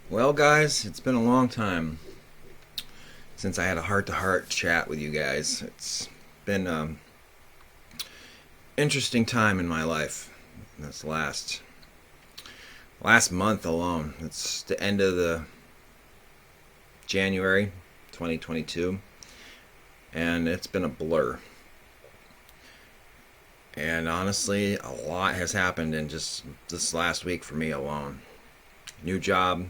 Well, guys, it's been a long time since I had a heart-to-heart chat with you guys. It's been an interesting time in my life. This last month alone. It's the end of the January 2022, and it's been a blur. And honestly, a lot has happened in just this last week for me alone. New job,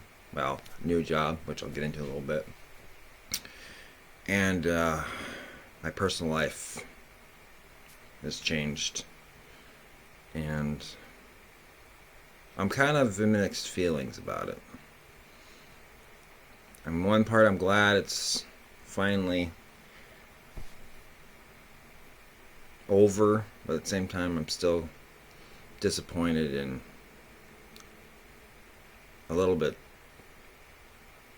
new job, which I'll get into in a little bit, and my personal life has changed, and I'm kind of in mixed feelings about it. On one part, I'm glad it's finally over, but at the same time, I'm still disappointed and a little bit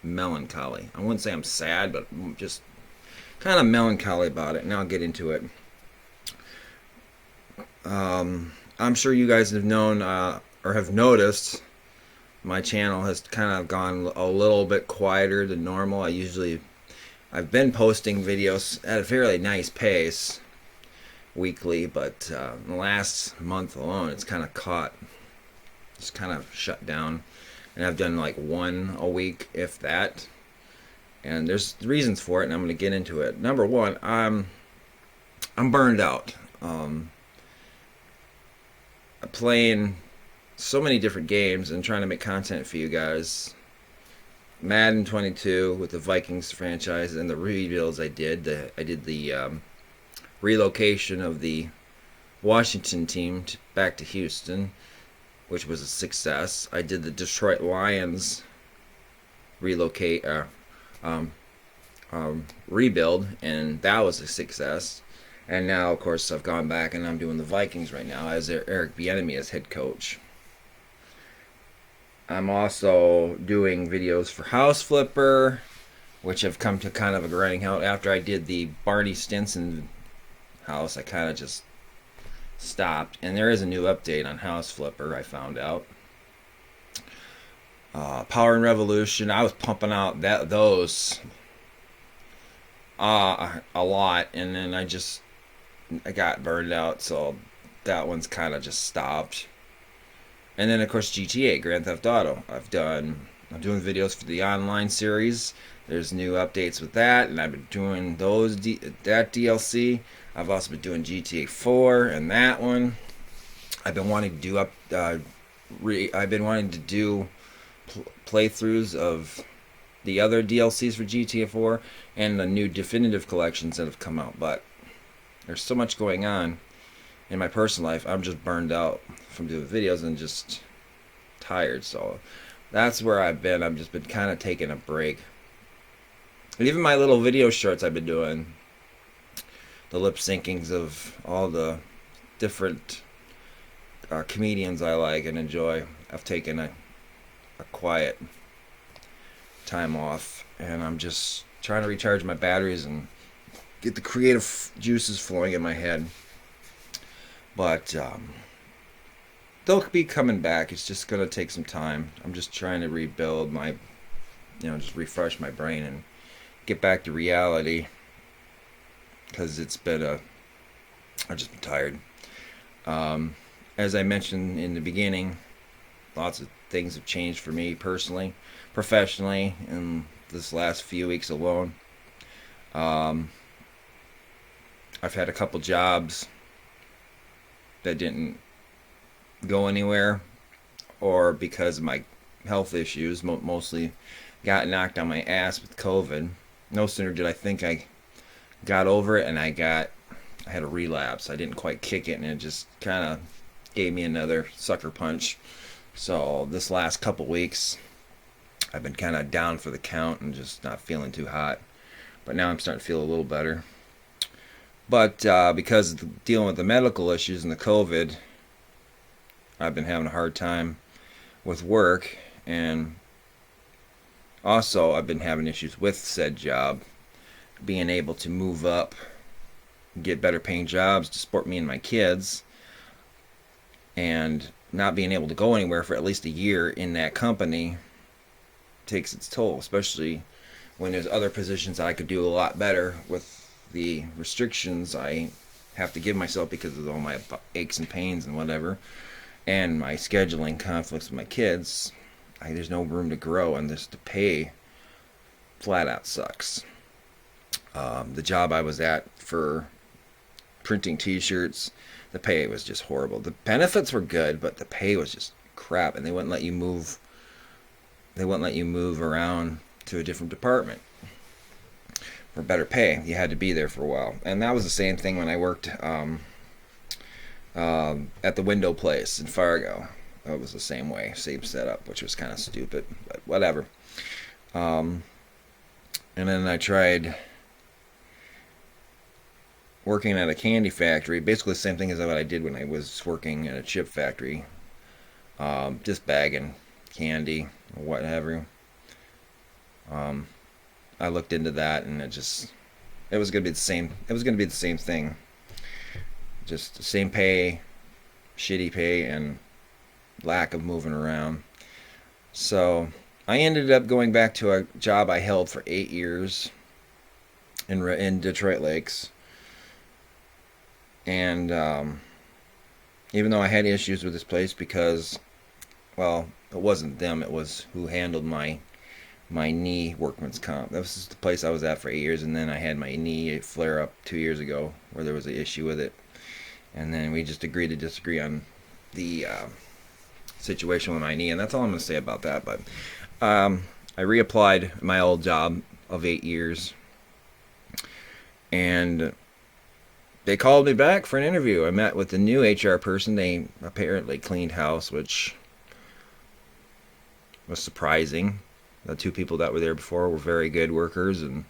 melancholy. I wouldn't say I'm sad, but just kind of melancholy about it. And I'll get into it. I'm sure you guys have known or have noticed my channel has kind of gone a little bit quieter than normal. I've been posting videos at a fairly nice pace weekly, but in the last month alone, it's kind of shut down, and I've done like one a week, if that. And there's reasons for it, and I'm going to get into it. Number one, I'm burned out. Playing so many different games and trying to make content for you guys. Madden 22 with the Vikings franchise and the rebuilds I did. I did the relocation of the Washington team back to Houston, which was a success. I did the Detroit Lions relocate rebuild, and that was a success. And now, of course, I've gone back and I'm doing the Vikings right now as Eric Bieniemy as head coach. I'm also doing videos for House Flipper, which have come to kind of a grinding halt. After I did the Barney Stinson house, I kind of just stopped. And there is a new update on House Flipper, I found out. Power and Revolution, I was pumping out those a lot, and then I got burned out, so that one's kind of just stopped. And then of course GTA, Grand Theft Auto. I'm doing videos for the online series. There's new updates with that, and I've been doing that DLC. I've also been doing GTA 4 and that one. I've been wanting to do playthroughs of the other DLCs for GTA 4 and the new definitive collections that have come out, but there's so much going on in my personal life. I'm just burned out from doing videos and just tired. So that's where I've been. I've just been kind of taking a break. And even my little video shorts I've been doing, the lip syncings of all the different comedians I like and enjoy, I've taken a quiet time off, and I'm just trying to recharge my batteries and get the creative juices flowing in my head. But they'll be coming back. It's just going to take some time. I'm just trying to rebuild just refresh my brain and get back to reality, because I've just been tired. As I mentioned in the beginning, lots of things have changed for me personally, professionally, in this last few weeks alone. I've had a couple jobs that didn't go anywhere, or because of my health issues, mostly got knocked on my ass with COVID. No sooner did I think I got over it, and I had a relapse. I didn't quite kick it, and it just kind of gave me another sucker punch. So this last couple weeks, I've been kind of down for the count and just not feeling too hot. But now I'm starting to feel a little better. But because of dealing with the medical issues and the COVID, I've been having a hard time with work, and also I've been having issues with said job, being able to move up, get better paying jobs to support me and my kids, and not being able to go anywhere for at least a year in that company takes its toll, especially when there's other positions that I could do a lot better with the restrictions I have to give myself because of all my aches and pains and whatever, and my scheduling conflicts with my kids. There's no room to grow, and this the pay flat out sucks. The job I was at for printing T-shirts, the pay was just horrible. The benefits were good, but the pay was just crap, and they wouldn't let you move. They wouldn't let you move around to a different department for better pay. You had to be there for a while, and that was the same thing when I worked at the window place in Fargo. It was the same way, same setup, which was kind of stupid, but whatever. And then I tried working at a candy factory, basically the same thing as what I did when I was working at a chip factory, just bagging candy or whatever. I looked into that, and it was gonna be the same. It was gonna be the same thing, just the same pay, shitty pay, and lack of moving around. So I ended up going back to a job I held for 8 years in Detroit Lakes. And even though I had issues with this place because, well, it wasn't them, it was who handled my knee workman's comp. That was the place I was at for 8 years, and then I had my knee flare up 2 years ago where there was an issue with it. And then we just agreed to disagree on the situation with my knee, and that's all I'm going to say about that. But I reapplied my old job of 8 years, and they called me back for an interview. I met with the new HR person. They apparently cleaned house, which was surprising. The two people that were there before were very good workers, and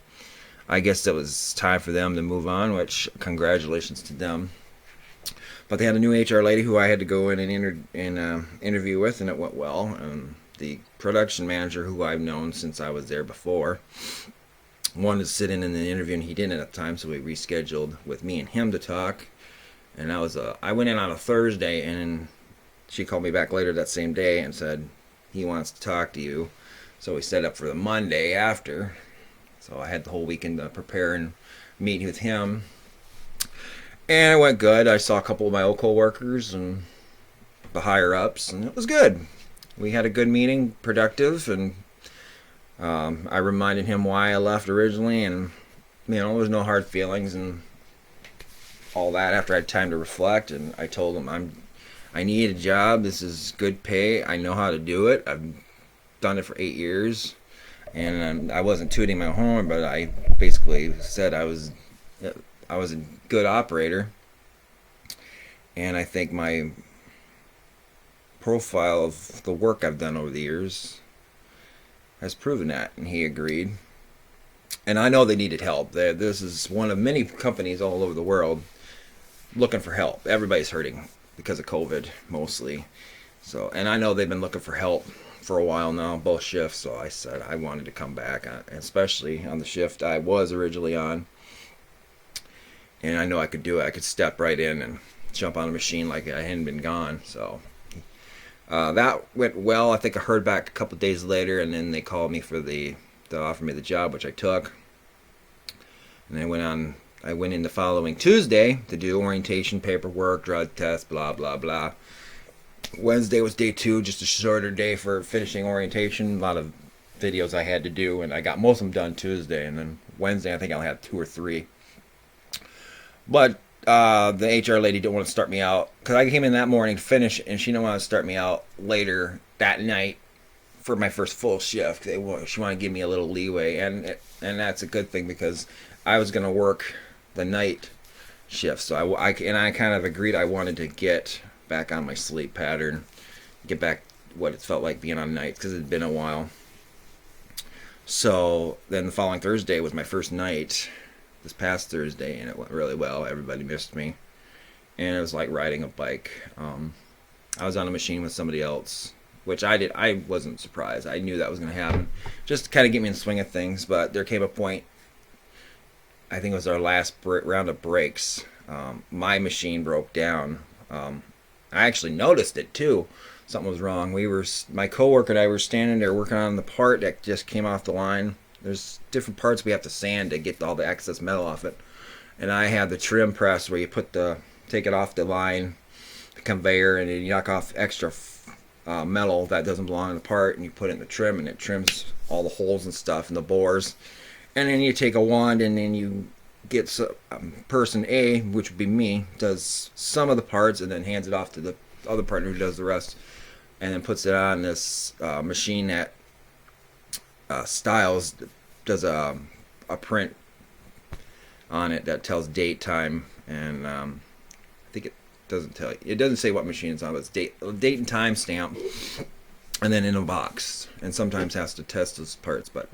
I guess it was time for them to move on, which congratulations to them. But they had a new HR lady who I had to go in and interview with, and it went well. And the production manager, who I've known since I was there before, wanted to sit in the interview, and he didn't at the time, so we rescheduled with me and him to talk. And I went in on a Thursday, and she called me back later that same day and said he wants to talk to you. So we set up for the Monday after. So I had the whole weekend to prepare and meet with him. And it went good. I saw a couple of my old co-workers and the higher-ups, and it was good. We had a good meeting, productive, and I reminded him why I left originally, and there was no hard feelings and all that after I had time to reflect. And I told him I need a job. This is good pay. I know how to do it. I've done it for 8 years, and I wasn't tooting my horn, but I basically said I was a good operator, and I think my profile of the work I've done over the years has proven that, and he agreed. And I know they needed help. This is one of many companies all over the world looking for help. Everybody's hurting because of COVID, mostly. So, and I know they've been looking for help for a while now, both shifts. So I said I wanted to come back, especially on the shift I was originally on. And I know I could do it. I could step right in and jump on a machine like I hadn't been gone. So that went well. I think I heard back a couple days later, and then they called me to offer me the job, which I took. And I went in the following Tuesday to do orientation paperwork, drug test, blah, blah, blah. Wednesday was day 2, just a shorter day for finishing orientation. A lot of videos I had to do, and I got most of them done Tuesday. And then Wednesday, I think I only had 2 or 3. But the HR lady didn't want to start me out, because I came in that morning to finish, and she didn't want to start me out later that night for my first full shift. She wanted to give me a little leeway, and that's a good thing, because I was going to work the night shift. So I kind of agreed I wanted to get back on my sleep pattern, get back what it felt like being on nights, because it had been a while. So then the following Thursday was my first night, this past Thursday, and it went really well. Everybody missed me, and it was like riding a bike. I was on a machine with somebody else, which I wasn't surprised. I knew that was going to happen, just to kind of get me in the swing of things. But there came a point, I think it was our last round of breaks, my machine broke down. I actually noticed it too, something was wrong. My coworker and I were standing there working on the part that just came off the line. There's different parts we have to sand to get all the excess metal off it. And I had the trim press where you take it off the line, the conveyor, and then you knock off extra metal that doesn't belong in the part, and you put it in the trim, and it trims all the holes and stuff and the bores. And then you take a wand, and then you get person A, which would be me, does some of the parts, and then hands it off to the other partner who does the rest, and then puts it on this machine that Styles does a print on it that tells date, time, and I think it doesn't tell you. It doesn't say what machine it's on, but it's date and time stamp, and then in a box. And sometimes has to test those parts. But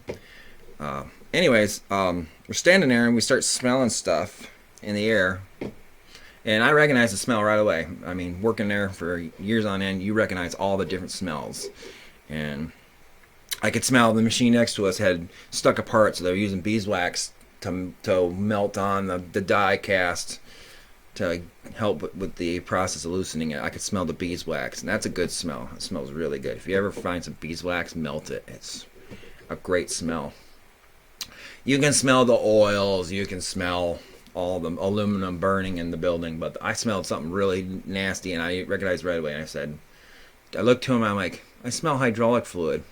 anyways, we're standing there and we start smelling stuff in the air, and I recognize the smell right away. I mean, working there for years on end, you recognize all the different smells, and I could smell the machine next to us had stuck apart, so they were using beeswax to melt on the die cast to help with the process of loosening it. I could smell the beeswax, and that's a good smell. It smells really good. If you ever find some beeswax, melt it. It's a great smell. You can smell the oils. You can smell all the aluminum burning in the building, but I smelled something really nasty, and I recognized right away. And I looked to him, I'm like, I smell hydraulic fluid.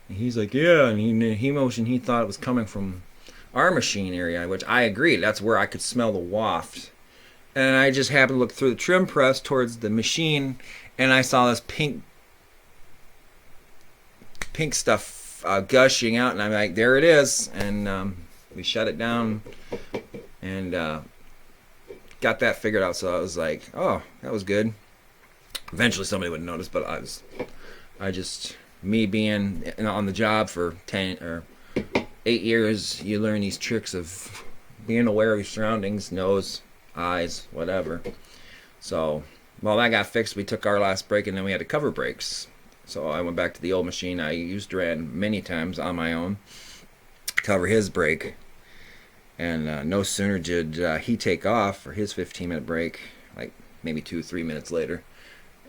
And he's like, yeah, and he motioned, he thought it was coming from our machine area, which I agreed. That's where I could smell the waft. And I just happened to look through the trim press towards the machine, and I saw this pink stuff gushing out, and I'm like, there it is. And we shut it down and got that figured out. So I was like, oh, that was good. Eventually somebody would notice, but me being on the job for 10 or 8 years, you learn these tricks of being aware of your surroundings, nose, eyes, whatever. So while that got fixed, we took our last break, and then we had to cover breaks. So I went back to the old machine I used to run many times on my own, cover his break. And no sooner did he take off for his 15-minute break, like maybe 2-3 minutes later,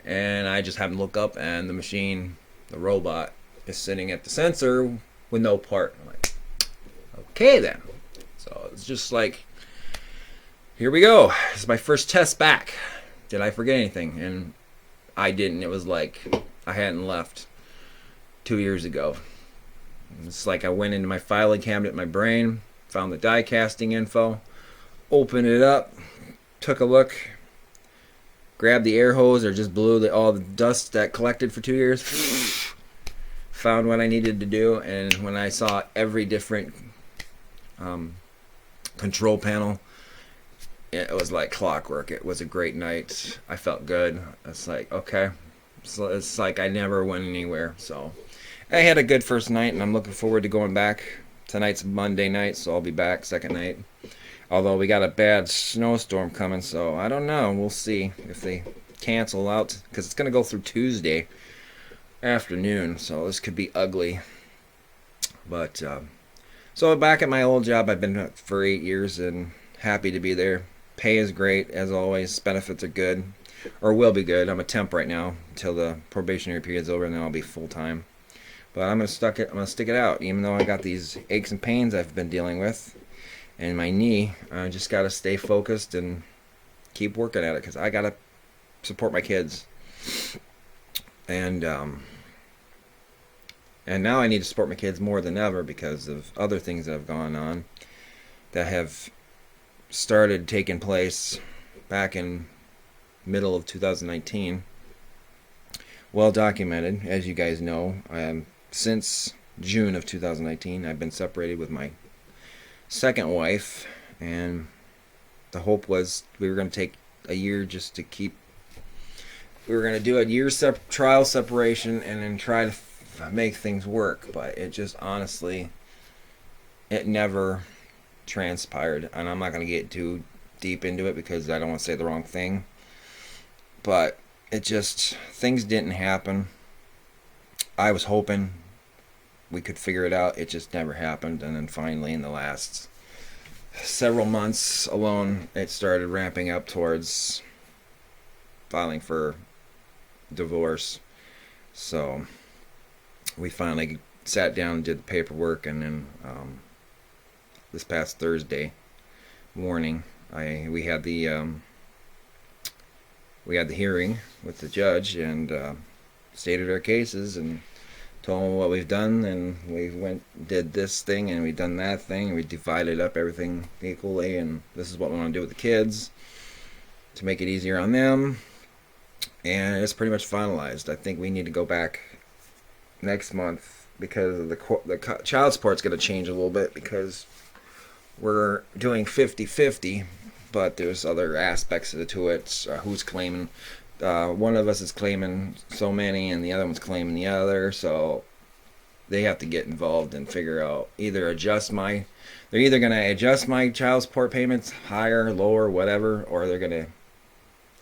and I just happened to look up, and the machine, the robot, is sitting at the sensor with no part. I'm like, okay then. So it's just like, here we go. This is my first test back. Did I forget anything? And I didn't. It was like I hadn't left 2 years ago. It's like I went into my filing cabinet in my brain, found the die casting info, opened it up, took a look, grabbed the air hose, or just blew all the dust that collected for 2 years, found what I needed to do, and when I saw every different control panel, it was like clockwork. It was a great night. I felt good. It's like, okay. So it's like I never went anywhere. So I had a good first night, and I'm looking forward to going back. Tonight's Monday night, so I'll be back second night. Although we got a bad snowstorm coming, so I don't know. We'll see if they cancel out, because it's going to go through Tuesday afternoon, so this could be ugly. But so back at my old job, I've been for 8 years and happy to be there. Pay is great, as always. Benefits are good, or will be good. I'm a temp right now until the probationary period's over, and then I'll be full-time. But I'm going to stick it out, even though I got these aches and pains I've been dealing with. And my knee, I just got to stay focused and keep working at it, because I got to support my kids. And now I need to support my kids more than ever because of other things that have gone on that have started taking place back in middle of 2019. Well documented, as you guys know. Since June of 2019, I've been separated with my second wife, and the hope was we were going to take a year just to keep. We were going to do a year trial separation and then try to make things work, but it just honestly, it never transpired, and I'm not going to get too deep into it because I don't want to say the wrong thing, but things didn't happen. I was hoping we could figure it out. It just never happened. And then finally, in the last several months alone, it started ramping up towards filing for divorce. So we finally sat down and did the paperwork, and then this past Thursday morning, we had the hearing with the judge and stated our cases and told them what we've done, and we did this thing and we've done that thing, and we divided up everything equally, and this is what we want to do with the kids to make it easier on them, and it's pretty much finalized. I think we need to go back next month because of the child support's going to change a little bit because we're doing 50-50, but there's other aspects to it. Who's claiming? One of us is claiming so many, and the other one's claiming the other. So they have to get involved and figure out they're either going to adjust my child support payments higher, lower, whatever, or they're going to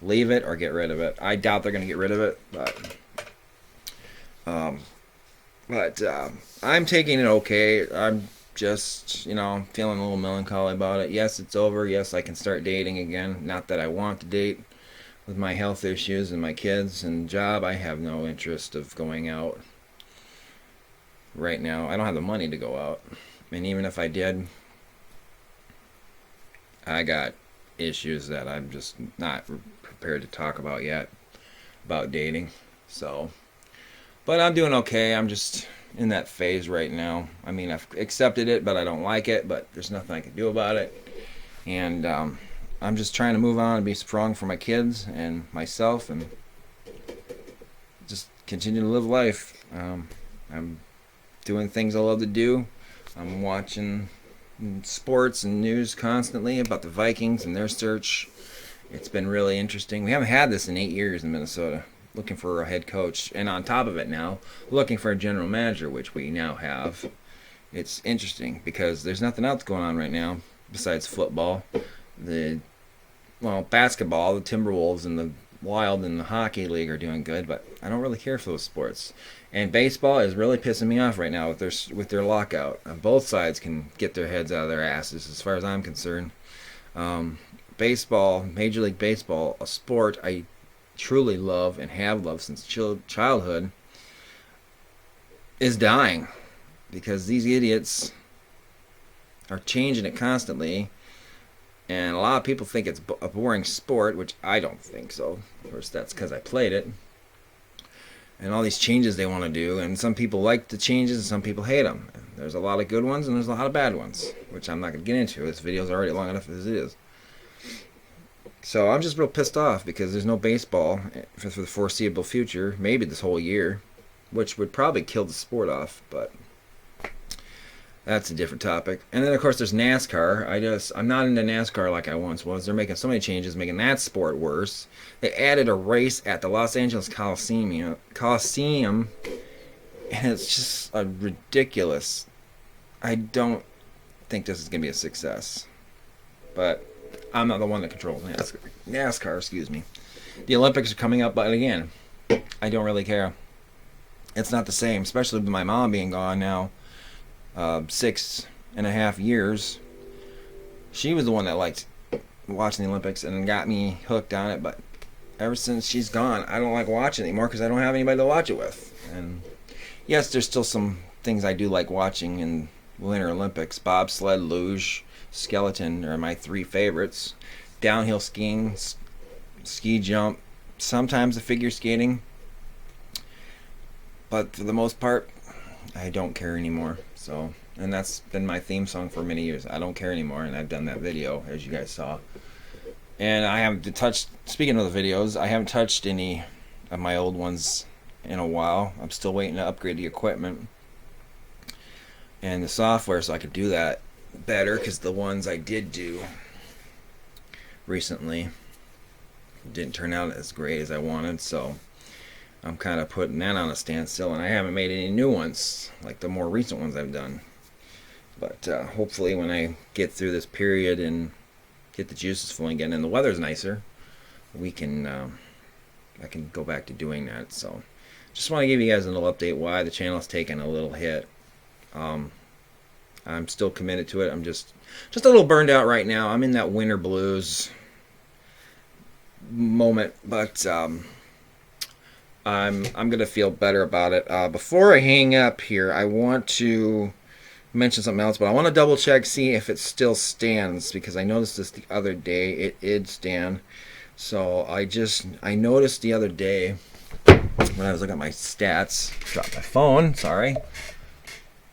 leave it or get rid of it. I doubt they're going to get rid of it, but I'm taking it okay. I'm just, feeling a little melancholy about it. Yes, it's over. Yes, I can start dating again. Not that I want to date. With my health issues and my kids and job, I have no interest of going out right now. I don't have the money to go out. And even if I did, I got issues that I'm just not prepared to talk about yet about dating. So, but I'm doing okay. I'm just in that phase right now. I mean, I've accepted it, but I don't like it, but there's nothing I can do about it. And I'm just trying to move on and be strong for my kids and myself and just continue to live life. I'm doing things I love to do. I'm watching sports and news constantly about the Vikings and their search. It's been really interesting. We haven't had this in 8 years in Minnesota. Looking for a head coach, and on top of it now, looking for a general manager, which we now have. It's interesting because there's nothing else going on right now besides football. Basketball, the Timberwolves and the Wild and the Hockey League are doing good, but I don't really care for those sports. And baseball is really pissing me off right now with their lockout. Both sides can get their heads out of their asses, as far as I'm concerned. Baseball, Major League Baseball, a sport I truly love and have loved since childhood, is dying because these idiots are changing it constantly, and a lot of people think it's a boring sport, which I don't think so. Of course, that's because I played it. And all these changes they want to do, and some people like the changes and some people hate them. And there's a lot of good ones and there's a lot of bad ones, which I'm not going to get into. This video's already long enough as it is. So I'm just real pissed off because there's no baseball for the foreseeable future, maybe this whole year, which would probably kill the sport off, but that's a different topic. And then of course there's NASCAR. I'm not into NASCAR like I once was. They're making so many changes, making that sport worse. They added a race at the Los Angeles Coliseum, and it's just a ridiculous. I don't think this is going to be a success, but I'm not the one that controls NASCAR, excuse me. The Olympics are coming up, but again, I don't really care. It's not the same, especially with my mom being gone now 6.5 years. She was the one that liked watching the Olympics and got me hooked on it, but ever since she's gone, I don't like watching it anymore because I don't have anybody to watch it with. And yes, there's still some things I do like watching in Winter Olympics. Bobsled, luge, skeleton are my 3 favorites. Downhill skiing, ski jump, sometimes the figure skating. But for the most part, I don't care anymore. So, and that's been my theme song for many years. I don't care anymore, and I've done that video, as you guys saw. And I haven't touched, speaking of the videos, I haven't touched any of my old ones in a while. I'm still waiting to upgrade the equipment and the software so I could do that better, because the ones I did do recently didn't turn out as great as I wanted, so I'm kind of putting that on a standstill, and I haven't made any new ones like the more recent ones I've done. But hopefully when I get through this period and get the juices flowing again and the weather's nicer, we can I can go back to doing that. So just want to give you guys a little update why the channel's taking a little hit. I'm still committed to it. I'm just a little burned out right now. I'm in that winter blues moment, but I'm gonna feel better about it. Before I hang up here, I want to mention something else, but I want to double check, see if it still stands, because I noticed this the other day. It did stand. So I noticed the other day when I was looking at my stats, dropped my phone, sorry,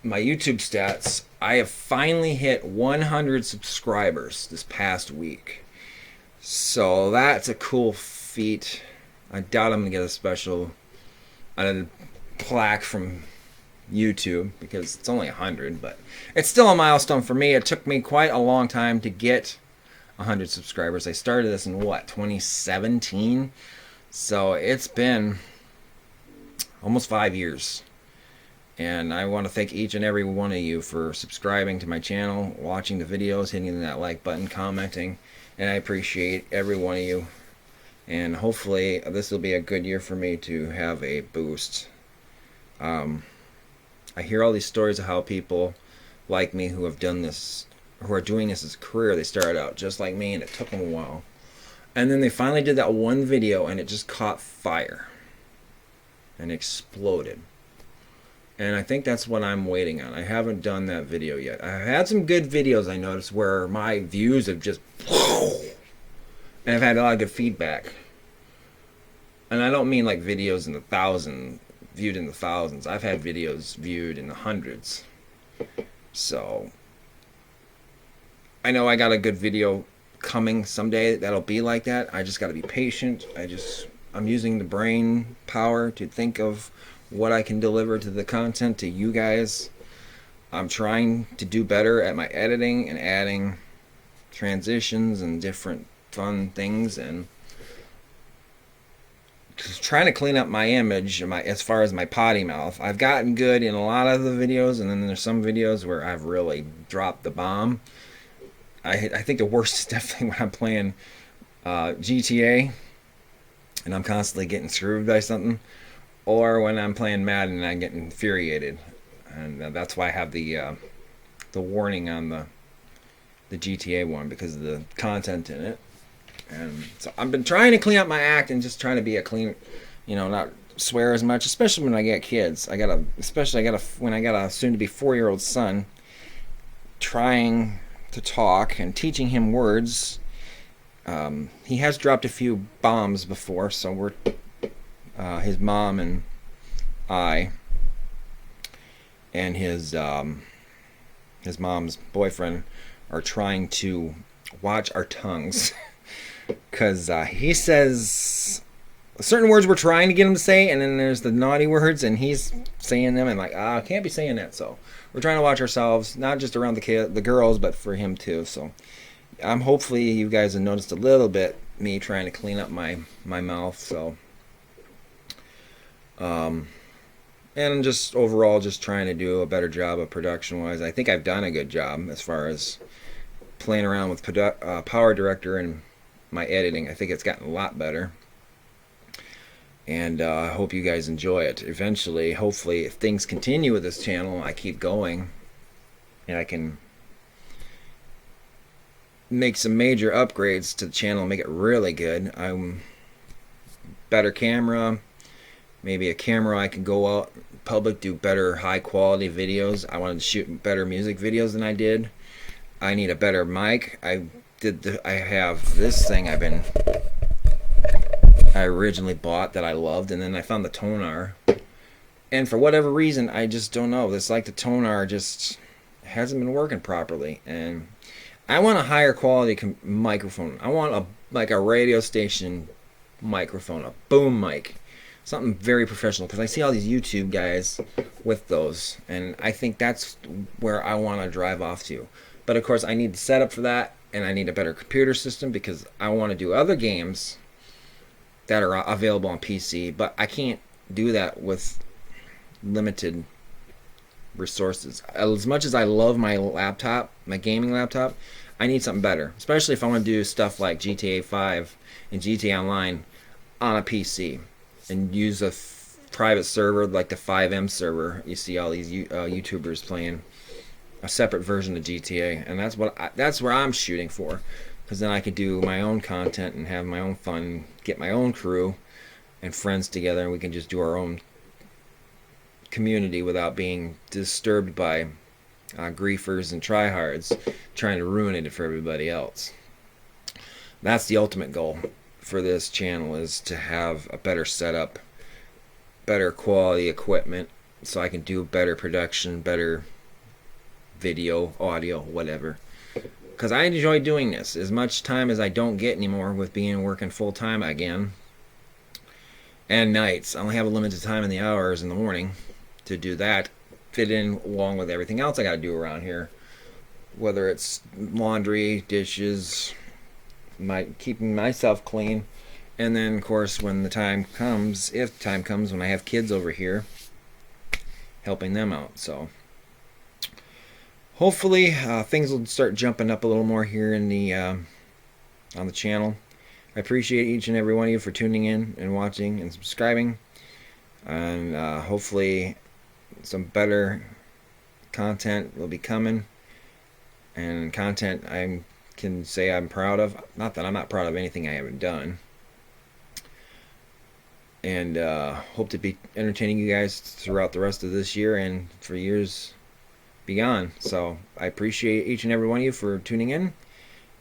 my YouTube stats, I have finally hit 100 subscribers this past week. So that's a cool feat. I doubt I'm going to get a plaque from YouTube because it's only 100, but it's still a milestone for me. It took me quite a long time to get 100 subscribers. I started this in 2017? So it's been almost 5 years. And I want to thank each and every one of you for subscribing to my channel, watching the videos, hitting that like button, commenting, and I appreciate every one of you. And hopefully this will be a good year for me to have a boost. I hear all these stories of how people like me who have done this, who are doing this as a career, they started out just like me and it took them a while. And then they finally did that one video and it just caught fire and exploded. And I think that's what I'm waiting on. I haven't done that video yet. I've had some good videos I noticed where my views have just and I've had a lot of good feedback. And I don't mean like videos in the viewed in the thousands. I've had videos viewed in the hundreds. So I know I got a good video coming someday that'll be like that. I just got to be patient. I'm using the brain power to think of what I can deliver to the content to you guys. I'm trying to do better at my editing and adding transitions and different fun things, and just trying to clean up my image as far as my potty mouth. I've gotten good in a lot of the videos, and then there's some videos where I've really dropped the bomb. I think the worst is definitely when I'm playing GTA and I'm constantly getting screwed by something, or when I'm playing Madden and I get infuriated. And that's why I have the warning on the GTA one, because of the content in it. And so I've been trying to clean up my act and just trying to be a clean, not swear as much, especially when I get kids. When I got a soon to be 4-year-old son, trying to talk and teaching him words. He has dropped a few bombs before, so we're his mom and I and his mom's boyfriend are trying to watch our tongues. Because he says certain words we're trying to get him to say, and then there's the naughty words, and he's saying them, and like, I can't be saying that. So we're trying to watch ourselves, not just around the girls, but for him too. So hopefully you guys have noticed a little bit me trying to clean up my mouth. So and just overall just trying to do a better job of production wise. I think I've done a good job as far as playing around with Power Director and my editing. I think it's gotten a lot better, and I hope you guys enjoy it. Eventually, hopefully, if things continue with this channel, I keep going and I can make some major upgrades to the channel, make it really good. Better camera, maybe a camera I can go out in public, do better high quality videos. I wanted to shoot better music videos than I did. I need a better mic. I have this thing I originally bought that I loved, and then I found the Tonar, and for whatever reason, I just don't know. It's like the Tonar just hasn't been working properly, and I want a higher quality microphone. I want a radio station microphone, a boom mic, something very professional, because I see all these YouTube guys with those, and I think that's where I want to drive off to. But of course, I need the setup for that, and I need a better computer system, because I want to do other games that are available on PC, but I can't do that with limited resources. As much as I love my laptop, my gaming laptop, I need something better, especially if I want to do stuff like GTA 5 and GTA Online on a PC and use a private server like the 5M server. You see all these YouTubers playing a separate version of GTA, and that's where I'm shooting for, because then I could do my own content and have my own fun, get my own crew, and friends together, and we can just do our own community without being disturbed by griefers and tryhards trying to ruin it for everybody else. That's the ultimate goal for this channel, is to have a better setup, better quality equipment, so I can do better production, better video, audio, whatever. Because I enjoy doing this. As much time as I don't get anymore with being working full time again, and nights, I only have a limited time in the hours in the morning to do that, fit in along with everything else I got to do around here, whether it's laundry, dishes, keeping myself clean, and then of course when the time comes, if time comes, when I have kids over here, helping them out. So hopefully things will start jumping up a little more here in the on the channel. I appreciate each and every one of you for tuning in and watching and subscribing, and hopefully some better content will be coming, and content I can say I'm proud of. Not that I'm not proud of anything I haven't done, and hope to be entertaining you guys throughout the rest of this year and for years beyond. So I appreciate each and every one of you for tuning in,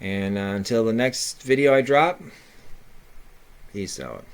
and until the next video I drop, peace out.